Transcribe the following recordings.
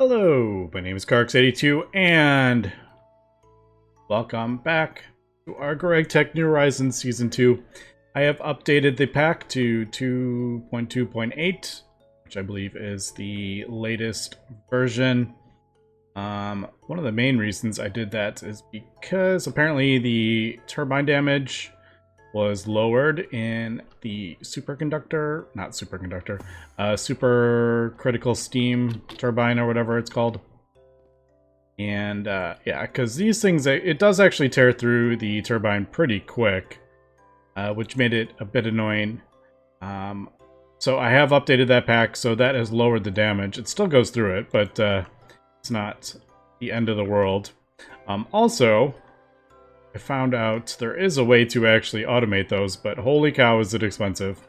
Hello, my name is Carx82, and welcome back to our GregTech New Horizons Season 2. I have updated the pack to 2.2.8, which I believe is the latest version. One of the main reasons I did that is because apparently the turbine damage was lowered in the supercritical steam turbine or whatever it's called. And yeah, because these things, it does actually tear through the turbine pretty quick, which made it a bit annoying. So I have updated that pack, so that has lowered the damage. It still goes through it, but it's not the end of the world. Also, I found out there is a way to actually automate those, but holy cow, is it expensive.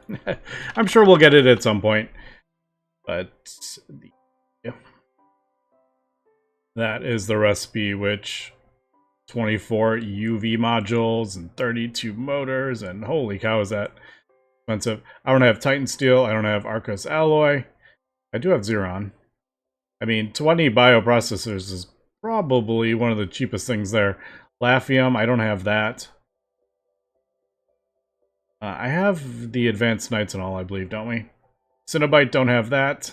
I'm sure we'll get it at some point. But yeah, that is the recipe, which 24 UV modules and 32 motors, and holy cow, is that expensive. I don't have Titan Steel, I don't have Arcos Alloy. I do have Xeron. I mean, 20 bioprocessors is probably one of the cheapest things there. Lafium, I don't have that. I have the Advanced Knights and all, I believe, don't we? Cinnabite, don't have that.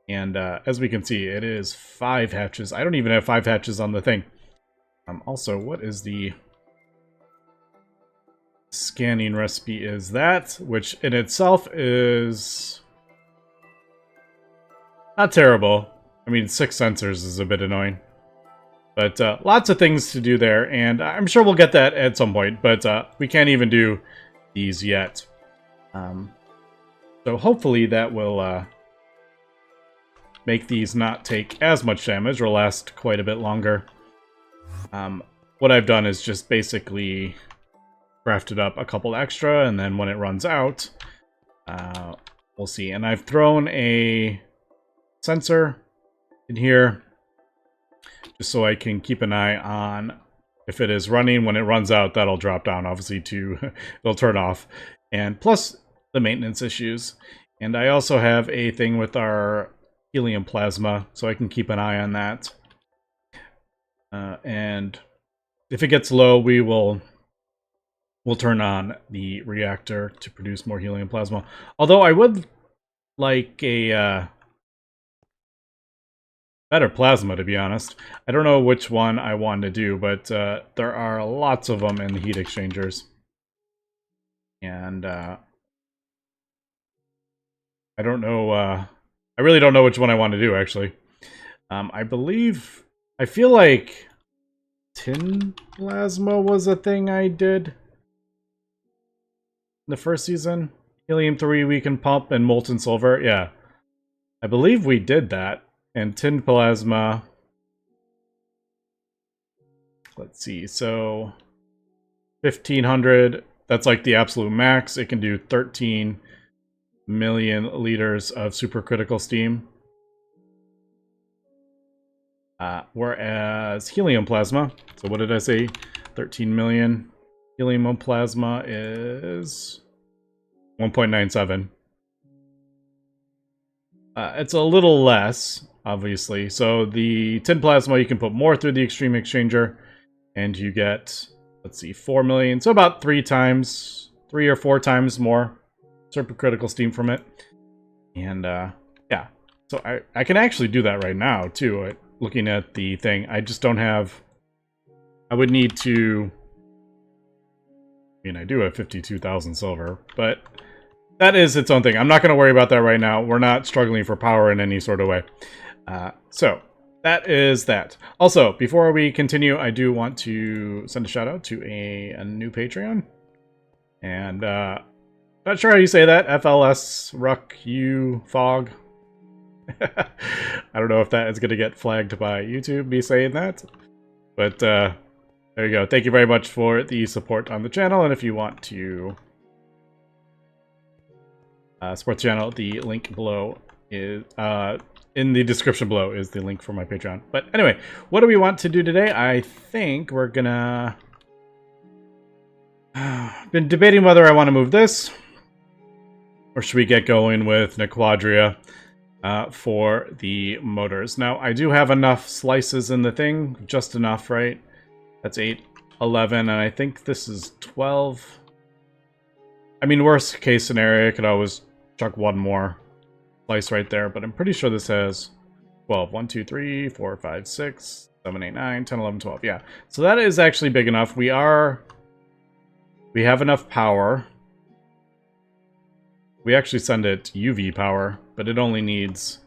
And as we can see, it is 5 hatches. I don't even have 5 hatches on the thing. Also, what is the scanning recipe is that, which in itself is not terrible. I mean, 6 sensors is a bit annoying. But lots of things to do there, and I'm sure we'll get that at some point, but we can't even do these yet. So hopefully that will make these not take as much damage or last quite a bit longer. What I've done is just basically crafted up a couple extra, and then when it runs out, we'll see. And I've thrown a sensor in here, just so I can keep an eye on if it is running. When it runs out, that'll drop down, obviously, to it'll turn off. And plus the maintenance issues. And I also have a thing with our helium plasma, so I can keep an eye on that. And if it gets low, we'll turn on the reactor to produce more helium plasma. Although I would like a better plasma, to be honest. I don't know which one I want to do, but there are lots of them in the heat exchangers. And I don't know, I really don't know which one I want to do, actually. I feel like tin plasma was a thing I did in the first season. Helium-3 we can pump, and molten silver, yeah. I believe we did that. And tin plasma, let's see, so 1500, that's like the absolute max. It can do 13 million liters of supercritical steam. Whereas helium plasma, so what did I say? 13 million. Helium plasma is 1.97. It's a little less, obviously. So the tin plasma, you can put more through the extreme exchanger, and you get, let's see, 4 million. So about 3 or 4 times more supercritical steam from it. And yeah, so I can actually do that right now too. Looking at the thing, I just don't have. I would need to. I mean, I do have 52,000 silver, but that is its own thing. I'm not going to worry about that right now. We're not struggling for power in any sort of way. So that is that. Also, before we continue, I do want to send a shout out to a new Patreon. And not sure how you say that. FLS Ruck U Fog. I don't know if that is going to get flagged by YouTube, me saying that. But there you go. Thank you very much for the support on the channel. And if you want to support the channel, the link below is in the description below is the link for my Patreon. But anyway, what do we want to do today? I think we're gonna been debating whether I want to move this or should we get going with Naquadria. for the motors. Now, I do have enough slices in the thing, just enough, right? That's 8, 11, and I think this is 12. I mean, worst case scenario, I could always chuck one more slice right there, but I'm pretty sure this has 12. 1, 2, 3, 4, 5, 6, 7, 8, 9, 10, 11, 12. Yeah. So that is actually big enough. We have enough power. We actually send it UV power, but it only needs...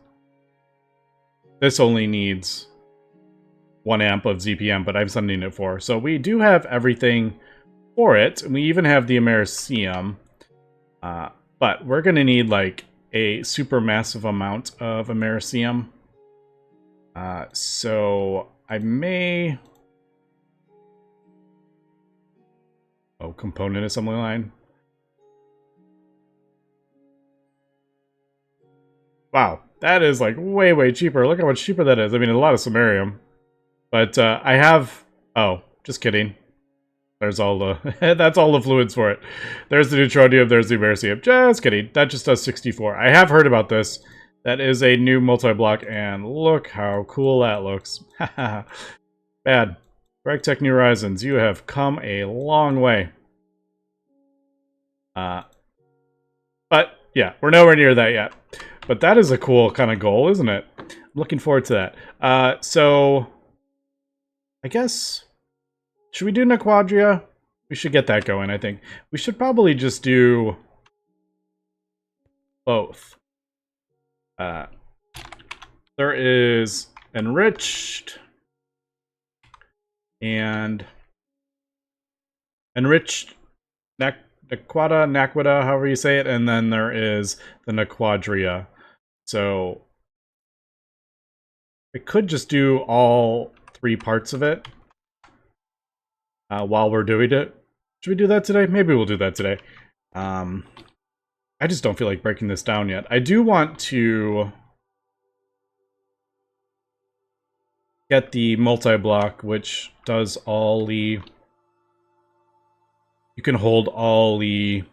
This only needs 1 amp of ZPM, but I'm sending it 4. So we do have everything for it. And we even have the Americium. But we're going to need, like, a super massive amount of Americium. So I may... Oh, component assembly line. Wow, that is like way, way cheaper. Look how much cheaper that is. I mean, a lot of samarium. But I have... Oh, just kidding. There's all the... That's all the fluids for it. There's the neutronium, there's the americium. Just kidding. That just does 64. I have heard about this. That is a new multi-block, and look how cool that looks. Bad. GregTech New Horizons, you have come a long way. But, yeah, we're nowhere near that yet. But that is a cool kind of goal, isn't it? I'm looking forward to that. So, I guess... Should we do Naquadria? We should get that going, I think. We should probably just do... both. There is enriched and enriched Naqaudah, however you say it, and then there is the Naquadria. So I could just do all 3 parts of it while we're doing it. Should we do that today? Maybe we'll do that today. I just don't feel like breaking this down yet. I do want to get the multi-block, which does all the... You can hold all the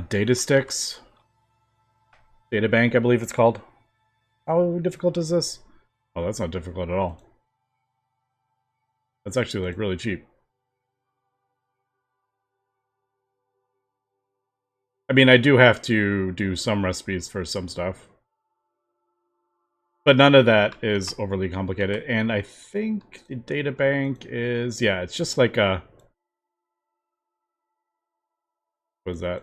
data sticks. Data bank, I believe it's called. How difficult is this? Oh, that's not difficult at all. That's actually, like, really cheap. I mean, I do have to do some recipes for some stuff. But none of that is overly complicated. And I think the data bank is... Yeah, it's just like a... What was that?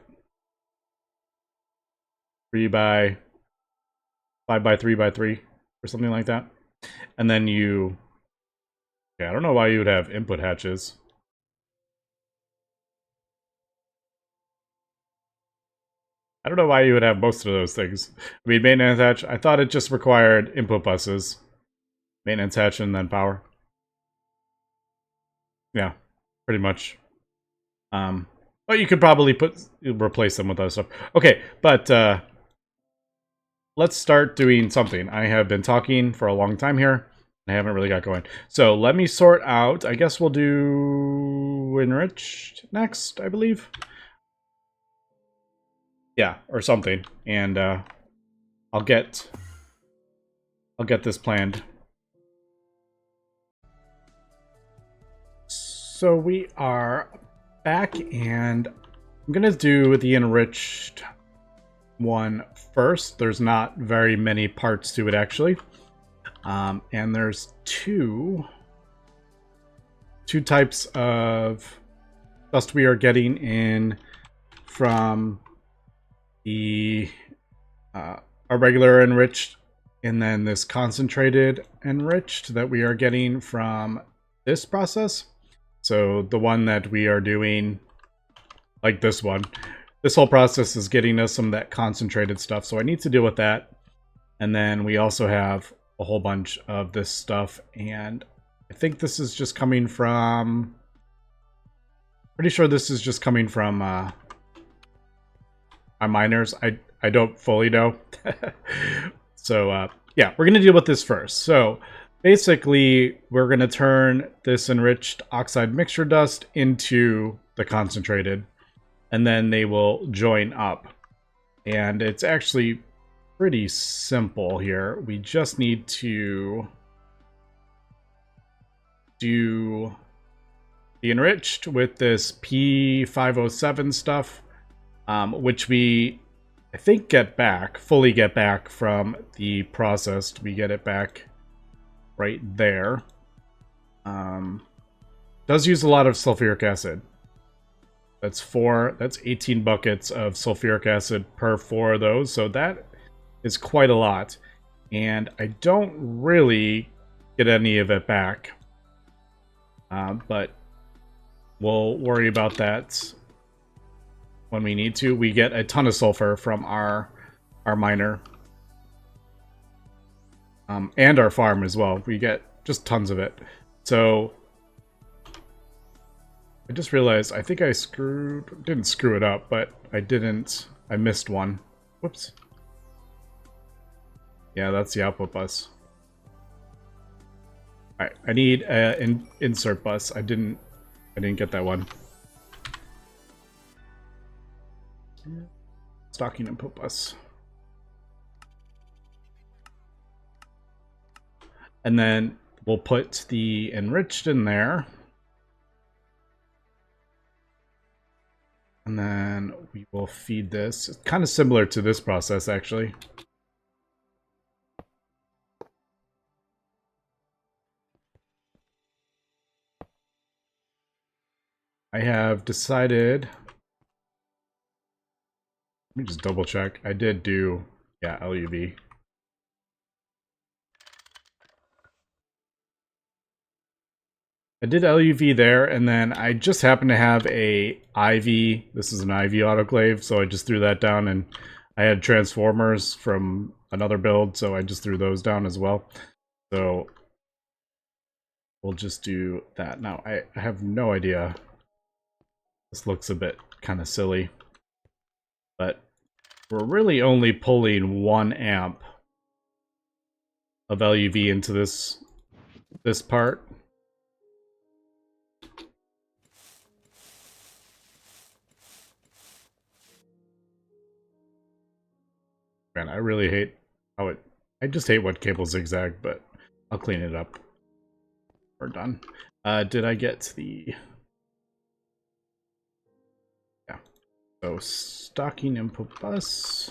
3 by... 5 by 3 by 3 or something like that. And then you... Yeah, I don't know why you would have input hatches. I don't know why you would have most of those things. I mean, maintenance hatch, I thought it just required input buses. Maintenance hatch and then power. Yeah, pretty much. But you could probably replace them with other stuff. Okay, but let's start doing something. I have been talking for a long time here. I haven't really got going. So let me sort out. I guess we'll do enriched next, I believe. Yeah, or something. And I'll get this planned. So we are back, and I'm gonna do the enriched one first. There's not very many parts to it, actually. And there's two types of dust we are getting in from the our regular enriched, and then this concentrated enriched that we are getting from this process. So the one that we are doing, like this one, this whole process is getting us some of that concentrated stuff. So I need to deal with that. And then we also have a whole bunch of this stuff, and I think this is just coming from... Pretty sure this is just coming from our miners. I don't fully know. So yeah, we're gonna deal with this first. So basically, we're gonna turn this enriched oxide mixture dust into the concentrated, and then they will join up. And it's actually pretty simple here. We just need to do the enriched with this P507 stuff, which we, I think, fully get back from the processed. We get it back right there. Does use a lot of sulfuric acid. That's 18 buckets of sulfuric acid per 4 of those, so that is quite a lot. And I don't really get any of it back. But we'll worry about that when we need to. We get a ton of sulfur from our miner. And our farm as well. We get just tons of it. So I just realized I think I didn't screw it up, but I missed one. Whoops. Yeah, that's the output bus. Alright, I need an insert bus. I didn't get that one. Stocking input bus. And then we'll put the enriched in there. And then we will feed this. It's kind of similar to this process, actually. I have decided... Let me just double check. I did do, yeah, LUV. I did LUV there, and then I just happened to have a IV. This is an IV autoclave, so I just threw that down, and I had transformers from another build, so I just threw those down as well. So we'll just do that. Now, I have no idea. This looks a bit kind of silly, but we're really only pulling 1 amp of LUV into this part. Man, I really hate how I just hate what cable zigzag, but I'll clean it up. We're done. Did I get the... Yeah. So, stocking input bus.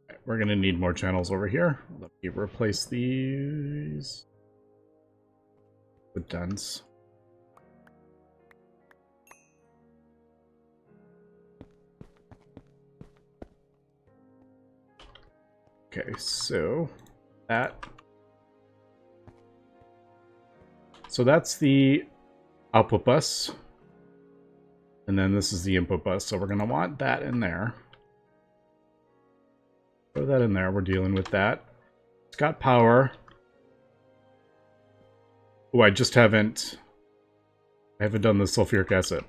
Right, we're going to need more channels over here. Let me replace these with dense. Okay, so that's the output bus, and then this is the input bus, so we're going to want that in there. Throw that in there, we're dealing with that. It's got power. Oh, I haven't done the sulfuric acid.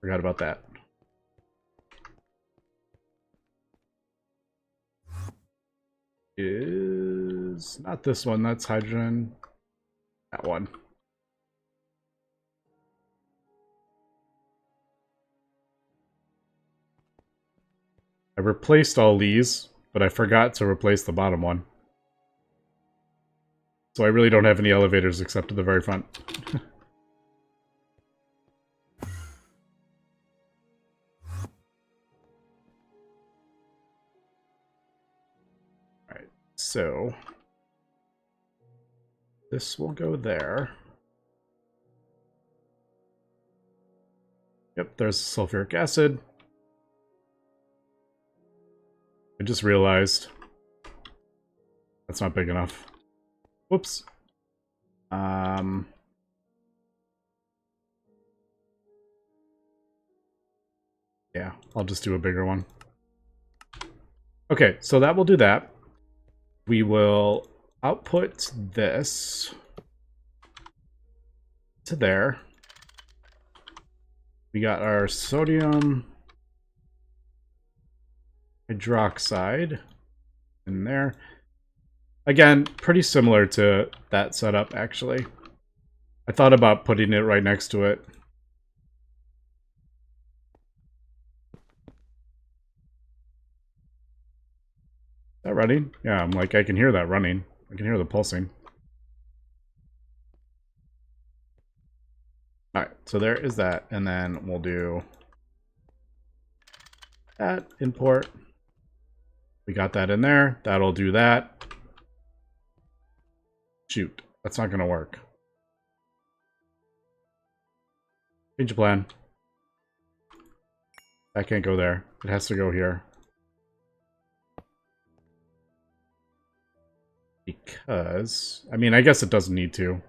Forgot about that. Is not this one, that's hydrogen. That one. I replaced all these, but I forgot to replace the bottom one. So I really don't have any elevators except to the very front. Alright, so this will go there. Yep, there's sulfuric acid. I just realized that's not big enough. Whoops. Yeah, I'll just do a bigger one. Okay, so that will do that. We will output this to there. We got our sodium hydroxide in there. Again, pretty similar to that setup, actually. I thought about putting it right next to it, that running? Yeah, I'm like, I can hear that running. I can hear the pulsing. Alright, so there is that. And then we'll do that, import. We got that in there. That'll do that. Shoot, that's not going to work. Change of plan. That can't go there. It has to go here. Because, I mean, I guess it doesn't need to.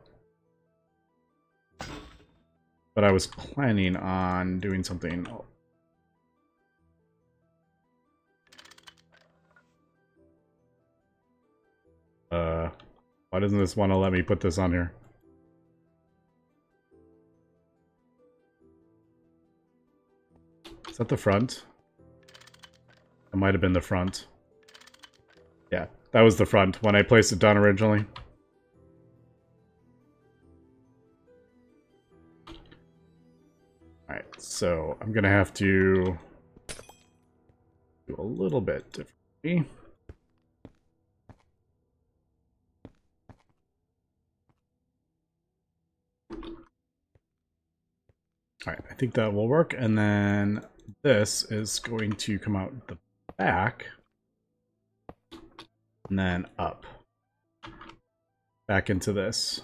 But I was planning on doing something. Why doesn't this want to let me put this on here? Is that the front? It might have been the front. Yeah, that was the front when I placed it down originally. Alright, so I'm going to have to do a little bit differently. Alright, I think that will work. And then this is going to come out the back. And then up. Back into this.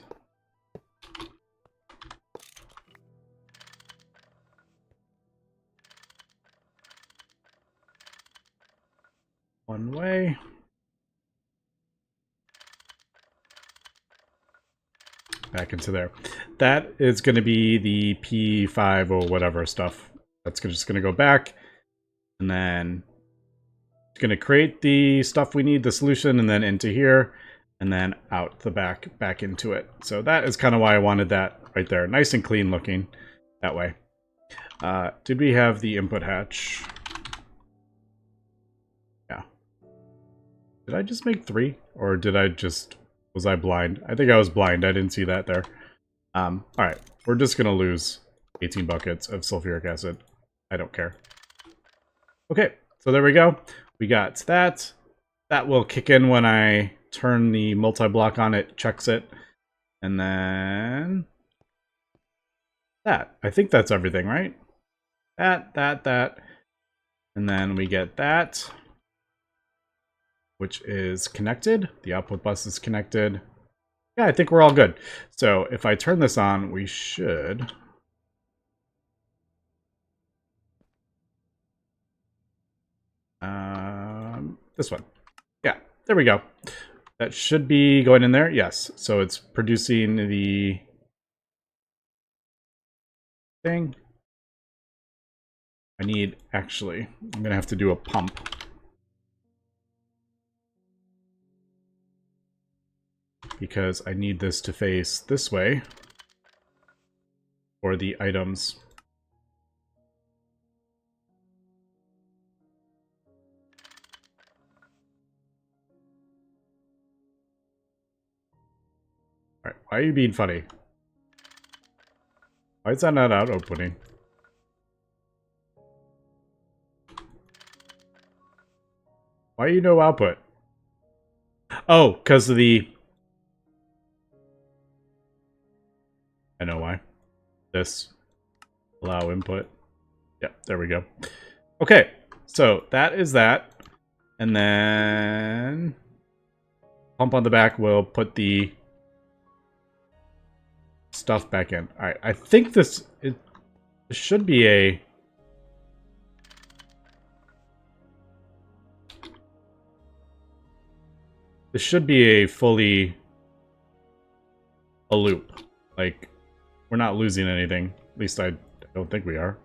One way. Back into there. That is going to be the P5 or whatever stuff. That's just going to go back. And then it's going to create the stuff we need, the solution, and then into here. And then out the back into it. So that is kind of why I wanted that right there. Nice and clean looking that way. Did we have the input hatch? Yeah. Did I just make 3? Or did I just... Was I blind? I think I was blind. I didn't see that there. Alright. We're just going to lose 18 buckets of sulfuric acid. I don't care. Okay. So there we go. We got that. That will kick in when I turn the multi-block on. It checks it. And then... that. I think that's everything, right? That. And then we get that, which is connected. The output bus is connected. Yeah, I think we're all good. So if I turn this on, we should... this one. Yeah, there we go. That should be going in there. Yes. So it's producing the thing. I need, actually, I'm going to have to do a pump. Because I need this to face this way for the items. Alright, why are you being funny? Why is that not out opening? Why are you no output? Oh, because of the... I know why. This. Allow input. Yep, there we go. Okay, so that is that. And then... pump on the back will put the stuff back in. Alright, I think this should be a... this should be a fully... a loop. Like, we're not losing anything. At least I don't think we are.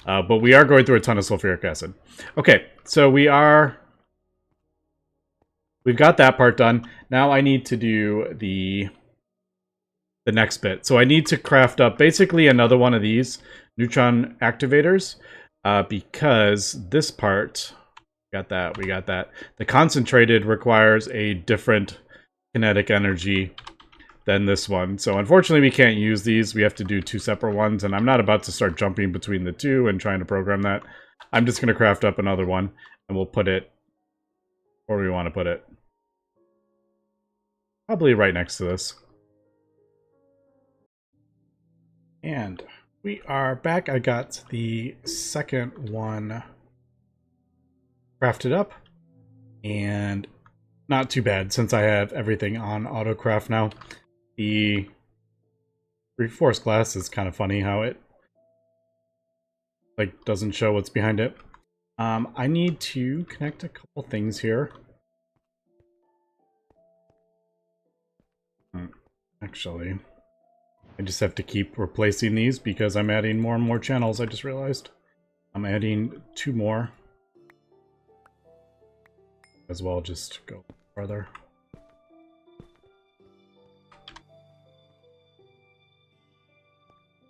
But we are going through a ton of sulfuric acid. Okay, so we've got that part done. Now I need to do the next bit. So I need to craft up basically another one of these neutron activators, because this part, we got that. The concentrated requires a different kinetic energy than this one. So unfortunately we can't use these. We have to do 2 separate ones, and I'm not about to start jumping between the two and trying to program that. I'm just going to craft up another one, and we'll put it Where do we want to put it? Probably right next to this. And we are back. I got the second one crafted up. And not too bad since I have everything on autocraft now. The reinforced glass is kind of funny how it like doesn't show what's behind it. I need to connect a couple things here. Actually, I just have to keep replacing these because I'm adding more and more channels, I just realized. I'm adding 2 more. As well, just go further.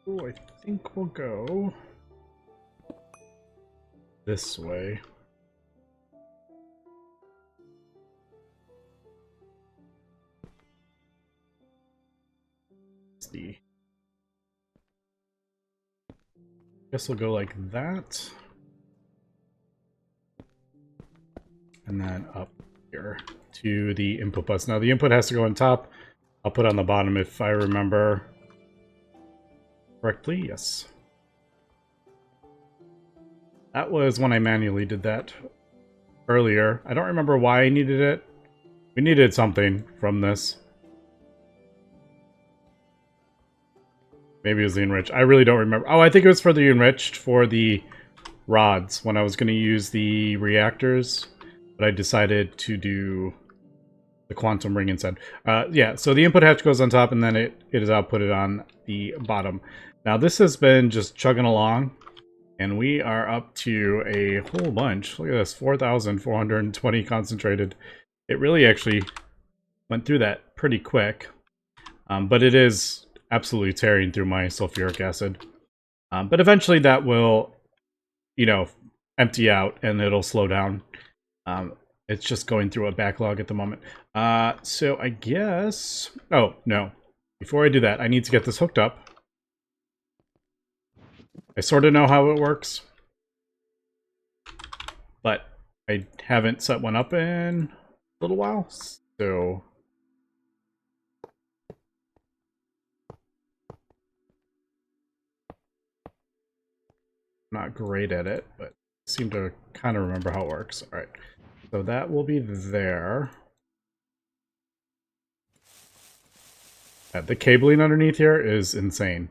Oh, I think we'll go this way. Let's see. Guess we'll go like that. And then up here to the input bus. Now the input has to go on top. I'll put on the bottom if I remember correctly. Yes. That was when I manually did that earlier. I don't remember why I needed it. We needed something from this. Maybe it was the enriched. I really don't remember. Oh, I think it was for the enriched for the rods when I was going to use the reactors. But I decided to do the quantum ring instead. Yeah, so the input hatch goes on top and then it is outputted on the bottom. Now this has been just chugging along and we are up to a whole bunch. Look at this, 4,420 concentrated. It really actually went through that pretty quick. But it is absolutely tearing through my sulfuric acid. But eventually that will, you know, empty out and it'll slow down. It's just going through a backlog at the moment. So I guess... Oh, no. Before I do that, I need to get this hooked up. I sort of know how it works. But I haven't set one up in a little while, so... Not great at it, but I seem to kind of remember how it works. Alright. So that will be there. The cabling underneath here is insane.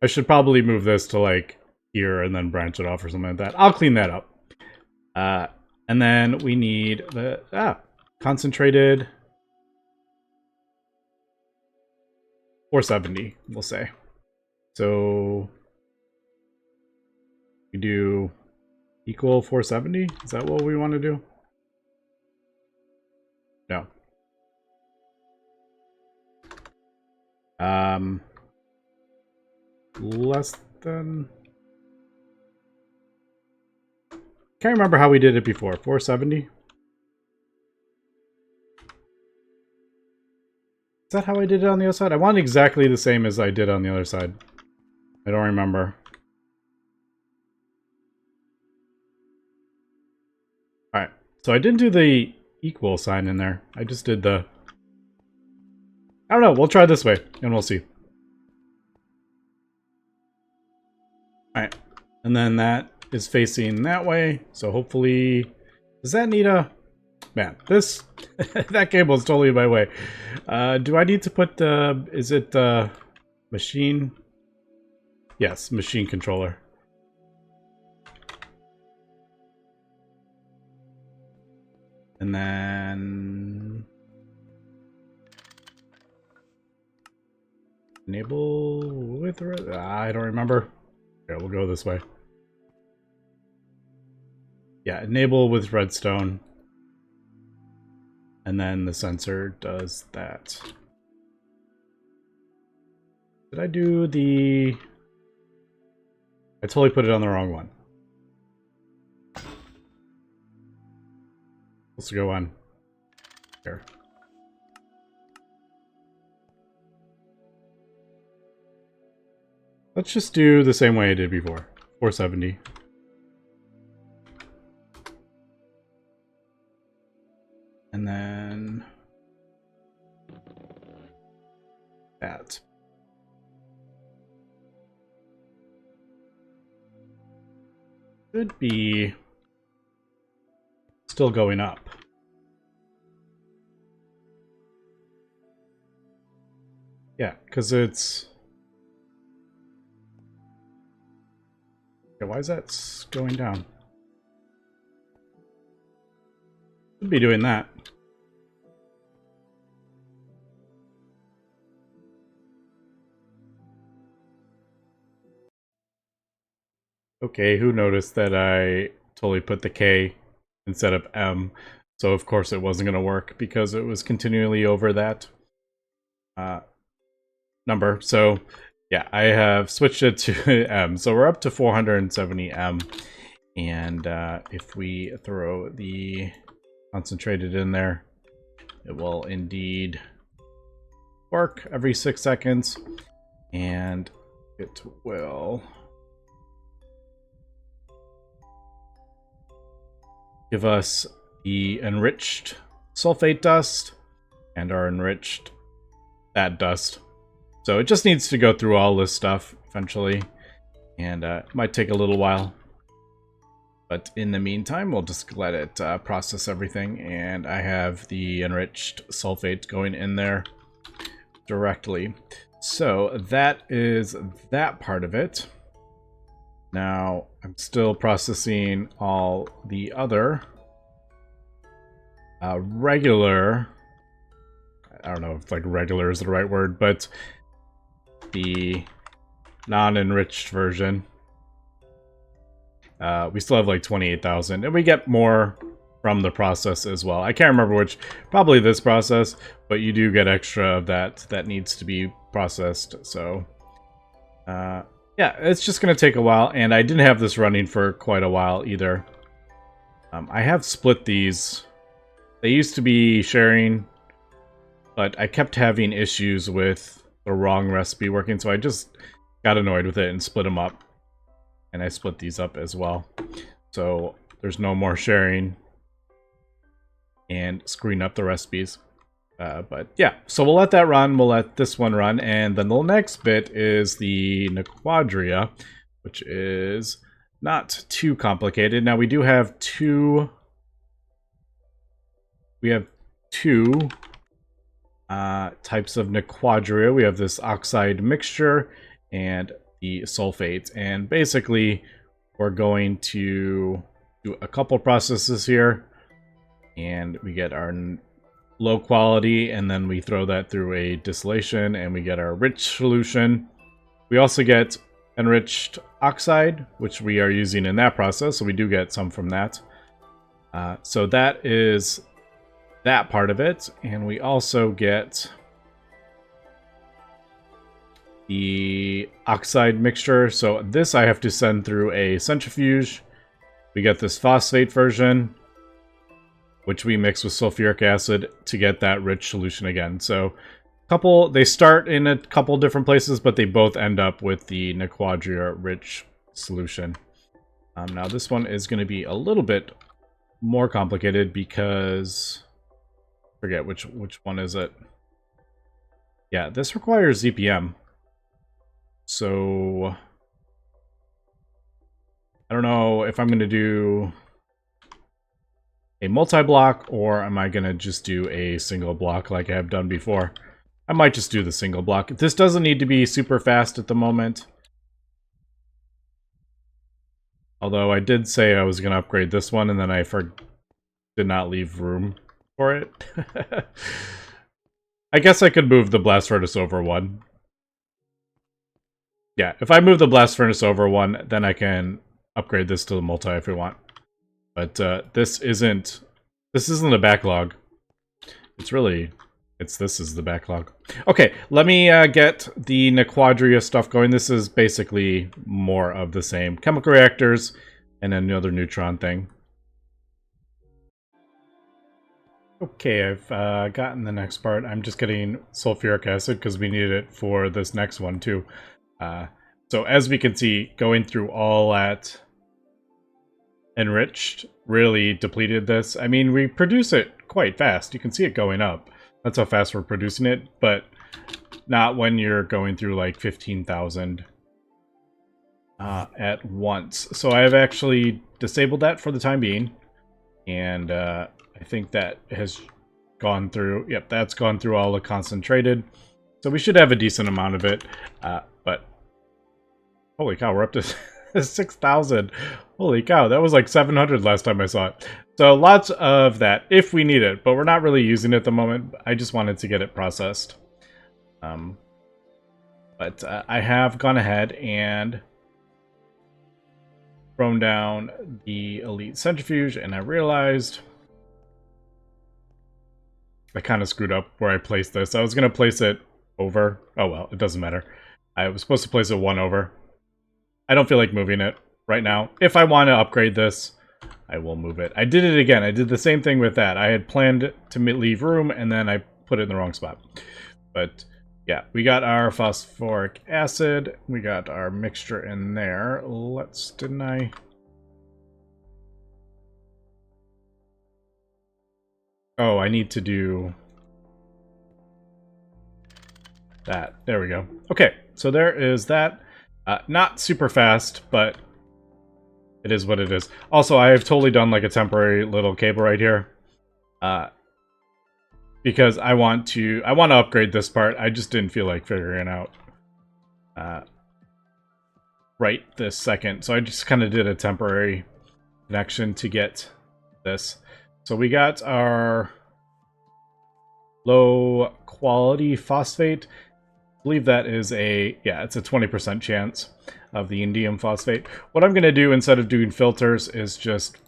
I should probably move this to like here and then branch it off or something like that. I'll clean that up. And then we need the concentrated 470, we'll say. So we do equal 470? Is that what we want to do? No. Less than... Can't remember how we did it before. 470? Is that how I did it on the other side? I want exactly the same as I did on the other side. I don't remember. Alright, so I didn't do the equal sign in there. I just did the... I don't know, we'll try this way, and we'll see. Alright, and then that is facing that way, so hopefully... Does that need a... Man, this... that cable is totally in my way. Do I need to put the... Is it the... machine? Yes, machine controller. And then... Enable with... I don't remember. Yeah, we'll go this way. Yeah, enable with redstone. And then the sensor does that. Did I do the... I totally put it on the wrong one. Let's go on here. Let's just do the same way I did before. 470. should be still going up. Yeah, because it's... Okay, why is that going down? Should be doing that. Okay, who noticed that I totally put the K instead of M? So of course it wasn't going to work because it was continually over that number. So yeah, I have switched it to M. So we're up to 470 M. And if we throw the concentrated in there, it will indeed work every 6 seconds. And it will give us the enriched sulfate dust and our enriched that dust. So it just needs to go through all this stuff eventually, and it might take a little while. But in the meantime, we'll just let it process everything, and I have the enriched sulfate going in there directly. So that is that part of it. Now, I'm still processing all the other regular, I don't know if like regular is the right word, but the non-enriched version. We still have like 28,000, and we get more from the process as well. I can't remember which, probably this process, but you do get extra of that needs to be processed. So yeah, it's just going to take a while, and I didn't have this running for quite a while either. I have split these. They used to be sharing, but I kept having issues with the wrong recipe working, so I just got annoyed with it and split them up. And I split these up as well. So there's no more sharing and screwing up the recipes. But yeah, so we'll let that run. We'll let this one run. And then the next bit is the Naquadria, which is not too complicated. Now we do have two... We have two types of Naquadria. We have this oxide mixture and the sulfate. And basically, we're going to do a couple processes here. And we get our low quality, and then we throw that through a distillation, and we get our rich solution. We also get enriched oxide, which we are using in that process, so we do get some from that. So that is that part of it, and we also get the oxide mixture. So this I have to send through a centrifuge. We get this phosphate version, which we mix with sulfuric acid to get that rich solution again. So they start in a couple different places, but they both end up with the Naquadria rich solution. Now this one is going to be a little bit more complicated because I forget which one is it. Yeah, this requires ZPM. So I don't know if I'm going to do a multi-block, or am I going to just do a single block like I've done before? I might just do the single block. This doesn't need to be super fast at the moment. Although I did say I was going to upgrade this one, and then I did not leave room for it. I guess I could move the blast furnace over one. Yeah, if I move the blast furnace over one, then I can upgrade this to the multi if we want. But this isn't a backlog. This is the backlog. Okay, let me get the Naquadria stuff going. This is basically more of the same. Chemical reactors and another neutron thing. Okay, I've gotten the next part. I'm just getting sulfuric acid because we need it for this next one too. So as we can see, going through all that enriched really depleted this. I mean, we produce it quite fast. You can see it going up. That's how fast we're producing it, but not when you're going through like 15,000. at once. So I have actually disabled that for the time being. And I think that has gone through. Yep, that's gone through all the concentrated. So we should have a decent amount of it. But holy cow, we're up to 6,000. Holy cow, that was like 700 last time I saw it. So lots of that if we need it, but we're not really using it at the moment. I just wanted to get it processed. But I have gone ahead and thrown down the Elite Centrifuge, and I realized I kind of screwed up where I placed this. I was going to place it over. Oh well, it doesn't matter. I was supposed to place it one over. I don't feel like moving it right now. If I want to upgrade this, I will move it. I did it again. I did the same thing with that. I had planned to leave room, and then I put it in the wrong spot. But yeah, we got our phosphoric acid. We got our mixture in there. Didn't I? Oh, I need to do that. There we go. Okay, so there is that. Not super fast, but it is what it is. Also, I have totally done like a temporary little cable right here. Because I want to upgrade this part. I just didn't feel like figuring it out right this second. So I just kind of did a temporary connection to get this. So we got our low quality phosphate. I believe that is it's a 20% chance of the indium phosphate. What I'm going to do instead of doing filters is just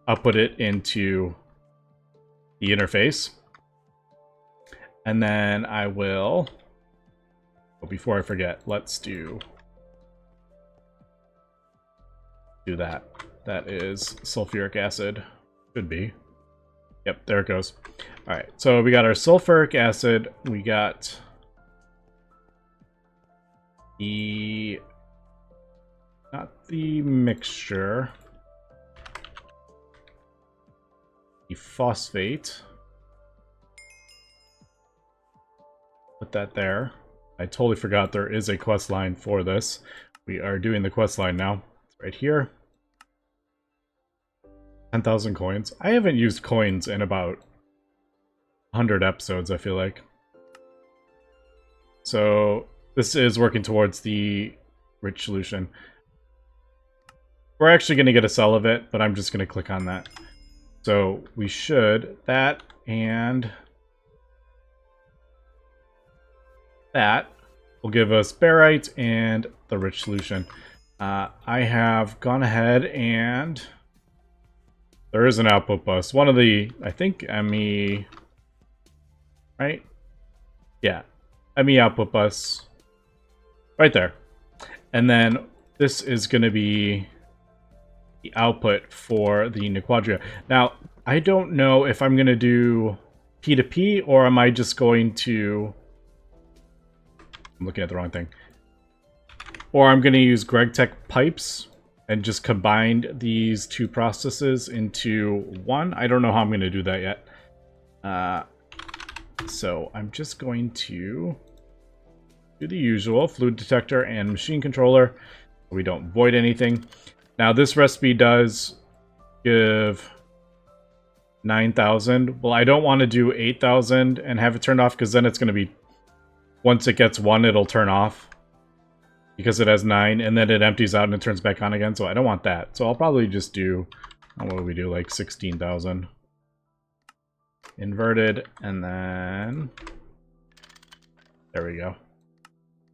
output it into the interface. And then I will, before I forget, let's do that. That is sulfuric acid. Should be. Yep, there it goes. All right, so we got our sulfuric acid. We got not the mixture, the phosphate. Put that there. I totally forgot there is a quest line for this. We are doing the quest line now. It's right here. 10,000 coins. I haven't used coins in about 100 episodes, I feel like. So this is working towards the rich solution. We're actually going to get a cell of it, but I'm just going to click on that. So we should, that and that will give us barite and the rich solution. I have gone ahead and there is an output bus. One of the, I think, ME, right? Yeah, ME output bus right there. And then this is going to be the output for the Naquadria. Now, I don't know if I'm going to do P2P or am I just going to... I'm looking at the wrong thing. Or I'm going to use GregTech pipes and just combine these two processes into one. I don't know how I'm going to do that yet. So I'm just going to do the usual fluid detector and machine controller. We don't void anything. Now this recipe does give 9,000. Well, I don't want to do 8,000 and have it turned off because then it's going to be, once it gets 1, it'll turn off because it has 9 and then it empties out and it turns back on again. So I don't want that. So I'll probably just do, what do we do, like 16,000 inverted, and then there we go.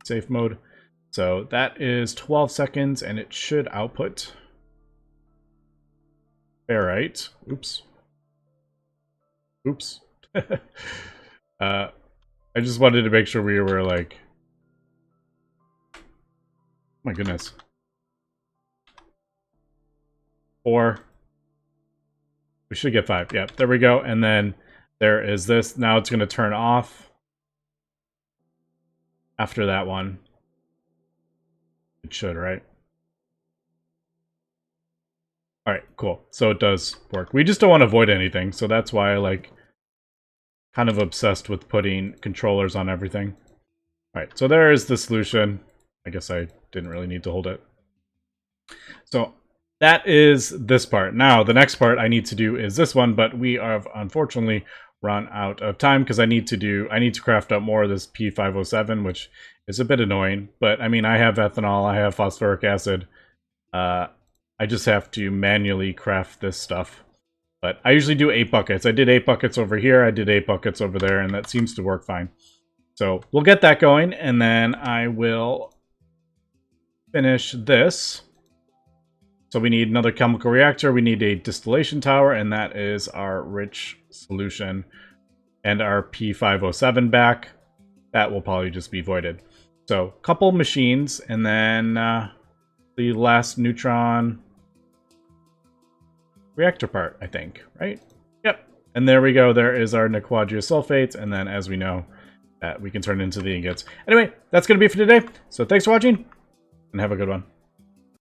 Safe mode. So that is 12 seconds and it should output ferrite. Oops. I just wanted to make sure we were like, my goodness. 4. We should get 5. Yep, there we go. And then there is this. Now it's going to turn off after that one. It should, right? Alright, cool. So it does work. We just don't want to avoid anything, so that's why I like kind of obsessed with putting controllers on everything. Alright, so there is the solution. I guess I didn't really need to hold it. So that is this part. Now, the next part I need to do is this one, but we have unfortunately run out of time because I need to craft up more of this P507, which is a bit annoying. But I mean, I have ethanol, I have phosphoric acid. I just have to manually craft this stuff. But I usually do 8 buckets. I did 8 buckets over here, I did 8 buckets over there, and that seems to work fine. So we'll get that going, and then I will finish this. So we need another chemical reactor, we need a distillation tower, and that is our rich solution. And our P507 back, that will probably just be voided. So, couple machines, and then the last neutron reactor part, I think, right? Yep. And there we go, there is our Naquadria sulfates, and then as we know, that we can turn into the ingots. Anyway, that's going to be for today. So thanks for watching, and have a good one.